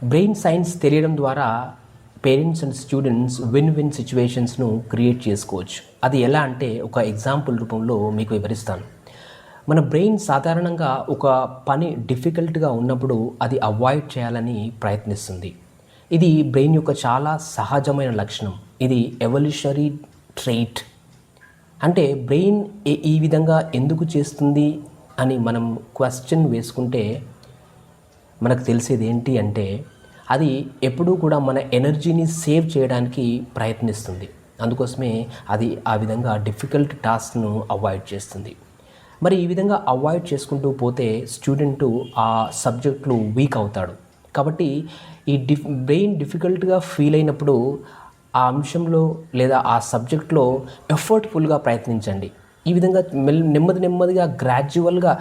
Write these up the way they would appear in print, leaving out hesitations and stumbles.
Brain science తెలియడం ద్వారా parents and students win win సిచ్యువేషన్స్ను క్రియేట్ చేసుకోవచ్చు. అది ఎలా అంటే ఒక ఎగ్జాంపుల్ రూపంలో మీకు వివరిస్తాను. మన బ్రెయిన్ సాధారణంగా ఒక పని డిఫికల్ట్గా ఉన్నప్పుడు అది అవాయిడ్ చేయాలని ప్రయత్నిస్తుంది. ఇది బ్రెయిన్ యొక్క చాలా సహజమైన లక్షణం. ఇది ఎవల్యూషనరీ ట్రైట్. అంటే బ్రెయిన్ ఈ విధంగా ఎందుకు చేస్తుంది అని మనం క్వశ్చన్ వేసుకుంటే మనకు తెలిసేది ఏంటి అంటే అది ఎప్పుడూ కూడా మన ఎనర్జీని సేవ్ చేయడానికి ప్రయత్నిస్తుంది. అందుకోసమే అది ఆ విధంగా డిఫికల్ట్ టాస్క్ను అవాయిడ్ చేస్తుంది. మరి ఈ విధంగా అవాయిడ్ చేసుకుంటూ పోతే స్టూడెంటు ఆ సబ్జెక్ట్లో వీక్ అవుతాడు. కాబట్టి ఈ బ్రెయిన్ డిఫికల్ట్గా ఫీల్ అయినప్పుడు ఆ అంశంలో లేదా ఆ సబ్జెక్ట్లో ఎఫర్ట్ఫుల్గా ప్రయత్నించండి. ఈ విధంగా నెమ్మదిగా గ్రాడ్యువల్గా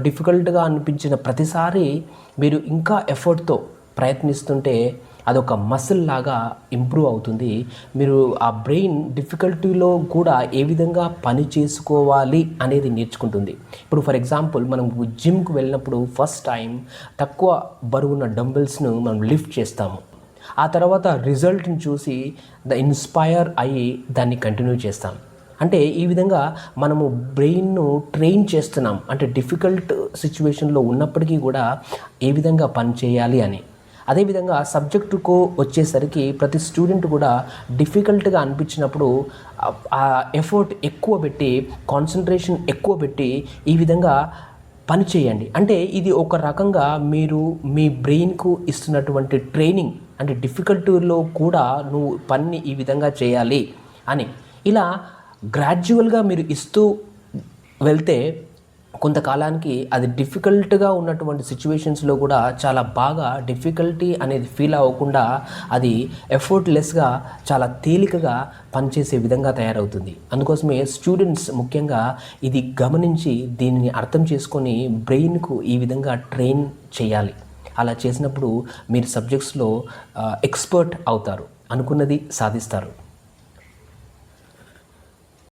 డిఫికల్ట్గా అనిపించిన ప్రతిసారి మీరు ఇంకా ఎఫర్ట్తో ప్రయత్నిస్తుంటే అదొక మసిల్ లాగా ఇంప్రూవ్ అవుతుంది. మీరు ఆ బ్రెయిన్ డిఫికల్టీలో కూడా ఏ విధంగా పని చేసుకోవాలి అనేది నేర్చుకుంటుంది. ఇప్పుడు ఫర్ ఎగ్జాంపుల్ మనం జిమ్కి వెళ్ళినప్పుడు ఫస్ట్ టైం తక్కువ బరువున్న డంబెల్స్ను మనం లిఫ్ట్ చేస్తాము. ఆ తర్వాత రిజల్ట్ని చూసి ఇన్స్పైర్ అయ్యి దాన్ని కంటిన్యూ చేస్తాం. అంటే ఈ విధంగా మనము బ్రెయిన్ను ట్రైన్ చేస్తున్నాం. అంటే డిఫికల్ట్ సిచ్యువేషన్లో ఉన్నప్పటికీ కూడా ఏ విధంగా పని చేయాలి అని. అదేవిధంగా సబ్జెక్టుకు వచ్చేసరికి ప్రతి స్టూడెంట్ కూడా డిఫికల్ట్గా అనిపించినప్పుడు ఆ ఎఫర్ట్ ఎక్కువ పెట్టి, కాన్సన్ట్రేషన్ ఎక్కువ పెట్టి ఈ విధంగా పని చేయండి. అంటే ఇది ఒక రకంగా మీరు మీ బ్రెయిన్కు ఇస్తున్నటువంటి ట్రైనింగ్. అంటే డిఫికల్టీలో కూడా నువ్వు పని ఈ విధంగా చేయాలి అని. ఇలా గ్రాడ్యువల్గా మీరు ఇస్తూ వెళ్తే కొంతకాలానికి అది డిఫికల్ట్గా ఉన్నటువంటి సిచ్యువేషన్స్లో కూడా చాలా బాగా డిఫికల్టీ అనేది ఫీల్ అవ్వకుండా అది ఎఫర్ట్లెస్గా చాలా తేలికగా పనిచేసే విధంగా తయారవుతుంది. అందుకోసమే స్టూడెంట్స్ ముఖ్యంగా ఇది గమనించి దీనిని అర్థం చేసుకొని బ్రెయిన్కు ఈ విధంగా ట్రైన్ చేయాలి. అలా చేసినప్పుడు మీరు సబ్జెక్ట్స్లో ఎక్స్పర్ట్ అవుతారు, అనుకున్నది సాధిస్తారు.